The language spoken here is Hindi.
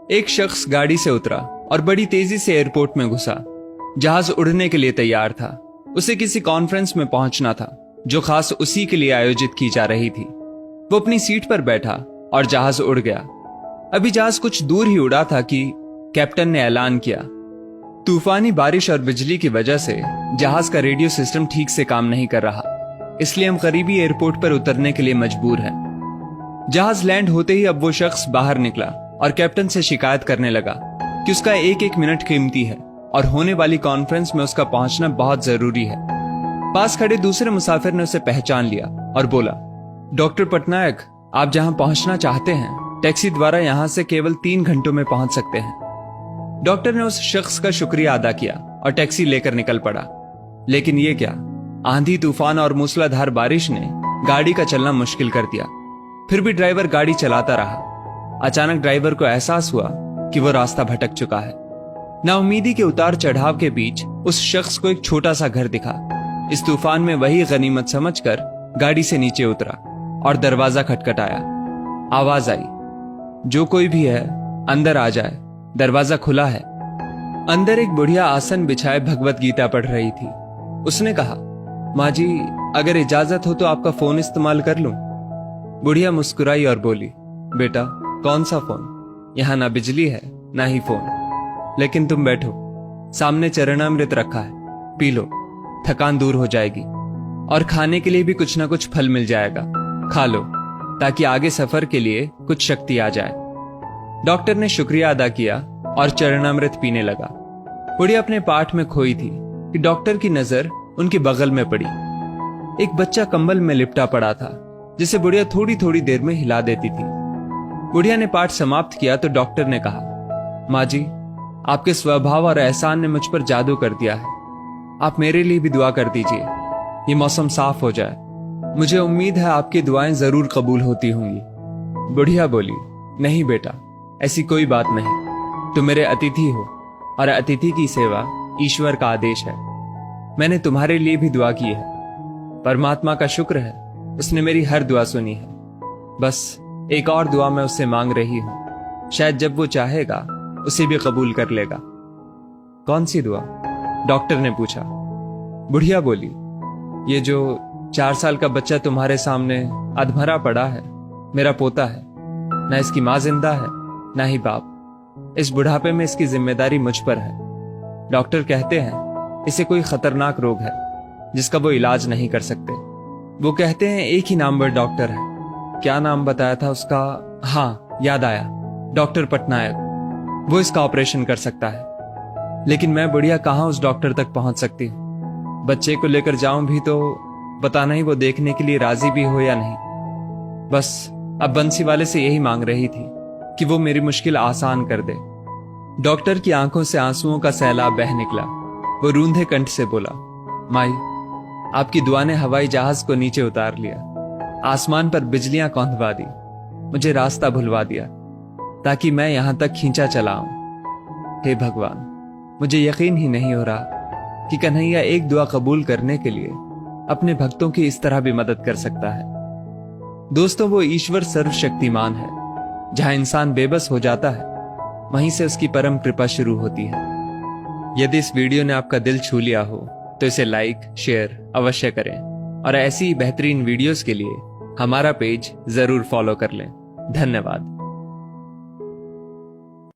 एक शख्स गाड़ी से उतरा और बड़ी तेजी से एयरपोर्ट में घुसा। जहाज उड़ने के लिए तैयार था। उसे किसी कॉन्फ्रेंस में पहुंचना था जो खास उसी के लिए आयोजित की जा रही थी। वो अपनी सीट पर बैठा और जहाज उड़ गया। अभी जहाज कुछ दूर ही उड़ा था कि कैप्टन ने ऐलान किया, तूफानी बारिश और बिजली की वजह से जहाज का रेडियो सिस्टम ठीक से काम नहीं कर रहा, इसलिए हम करीबी एयरपोर्ट पर उतरने के लिए मजबूर हैं। जहाज लैंड होते ही अब वो शख्स बाहर निकला और कैप्टन से शिकायत करने लगा कि उसका एक एक मिनट कीमती है और होने वाली कॉन्फ्रेंस में उसका पहुंचना बहुत जरूरी है। पास खड़े दूसरे मुसाफिर ने उसे पहचान लिया और बोला, डॉक्टर पटनायक, आप जहां पहुंचना चाहते हैं टैक्सी द्वारा यहां से केवल 3 घंटों में पहुंच सकते हैं। डॉक्टर ने उस शख्स का शुक्रिया अदा किया और टैक्सी लेकर निकल पड़ा। लेकिन ये क्या, आंधी तूफान और मूसलाधार बारिश ने गाड़ी का चलना मुश्किल कर दिया। फिर भी ड्राइवर गाड़ी चलाता रहा। अचानक ड्राइवर को एहसास हुआ कि वो रास्ता भटक चुका है। नाउमीदी के उतार चढ़ाव के बीच उस शख्स को एक छोटा सा घर दिखा। इस तूफान में वही गनीमत समझकर गाड़ी से नीचे उतरा और दरवाजा खटखटाया। आवाज आई, जो कोई भी है अंदर आ जाए, दरवाजा खुला है। अंदर एक बुढ़िया आसन बिछाए भगवत गीता पढ़ रही थी। उसने कहा, माँ जी, अगर इजाजत हो तो आपका फोन इस्तेमाल कर लूं? बुढ़िया मुस्कुराई और बोली, बेटा, कौन सा फोन? यहाँ ना बिजली है ना ही फोन। लेकिन तुम बैठो, सामने चरणामृत रखा है, पी लो, थकान दूर हो जाएगी। और खाने के लिए भी कुछ ना कुछ फल मिल जाएगा, खा लो, ताकि आगे सफर के लिए कुछ शक्ति आ जाए। डॉक्टर ने शुक्रिया अदा किया और चरणामृत पीने लगा। बुढ़िया अपने पाठ में खोई थी कि डॉक्टर की नजर उनके बगल में पड़ी। एक बच्चा कंबल में लिपटा पड़ा था, जिसे बुढ़िया थोड़ी थोड़ी देर में हिला देती थी। बुढ़िया ने पाठ समाप्त किया तो डॉक्टर ने कहा, माँ जी, आपके स्वभाव और एहसान ने मुझ पर जादू कर दिया है। आप मेरे लिए भी दुआ कर दीजिए, ये मौसम साफ हो जाए। मुझे उम्मीद है आपकी दुआएं जरूर कबूल होती होंगी। बुढ़िया बोली, नहीं बेटा, ऐसी कोई बात नहीं। तुम मेरे अतिथि हो और अतिथि की सेवा ईश्वर का आदेश है। मैंने तुम्हारे लिए भी दुआ की है। परमात्मा का शुक्र है, उसने मेरी हर दुआ सुनी है। बस एक और दुआ मैं उससे मांग रही हूं, शायद जब वो चाहेगा उसे भी कबूल कर लेगा। कौन सी दुआ? डॉक्टर ने पूछा। बुढ़िया बोली, ये जो 4 साल का बच्चा तुम्हारे सामने अधमरा पड़ा है, मेरा पोता है। ना इसकी माँ जिंदा है ना ही बाप। इस बुढ़ापे में इसकी जिम्मेदारी मुझ पर है। डॉक्टर कहते हैं इसे कोई खतरनाक रोग है जिसका वो इलाज नहीं कर सकते। वो कहते हैं एक ही नामवर डॉक्टर है। क्या नाम बताया था उसका? हाँ, याद आया, डॉक्टर पटनायक। वो इसका ऑपरेशन कर सकता है। लेकिन मैं बुढ़िया कहाँ उस डॉक्टर तक पहुंच सकती हूँ? बच्चे को लेकर जाऊं भी तो पता नहीं वो देखने के लिए राजी भी हो या नहीं। बस अब बंसी वाले से यही मांग रही थी कि वो मेरी मुश्किल आसान कर दे। डॉक्टर की आंखों से आंसुओं का सैलाब बह निकला। वो रूंधे कंठ से बोला, माई, आपकी दुआ ने हवाई जहाज को नीचे उतार लिया, आसमान पर बिजलियां कौंधवा दी, मुझे रास्ता भुलवा दिया ताकि मैं यहां तक खींचा चला आऊं। हे भगवान, मुझे यकीन ही नहीं हो रहा कि कन्हैया एक दुआ कबूल करने के लिए अपने भक्तों की इस तरह भी मदद कर सकता है। दोस्तों, वो ईश्वर सर्वशक्तिमान है। जहां इंसान बेबस हो जाता है, वहीं से उसकी परम कृपा शुरू होती है। यदि इस वीडियो ने आपका दिल छू लिया हो तो इसे लाइक शेयर अवश्य करें और ऐसी ही बेहतरीन वीडियोस के लिए हमारा पेज जरूर फॉलो कर लें। धन्यवाद।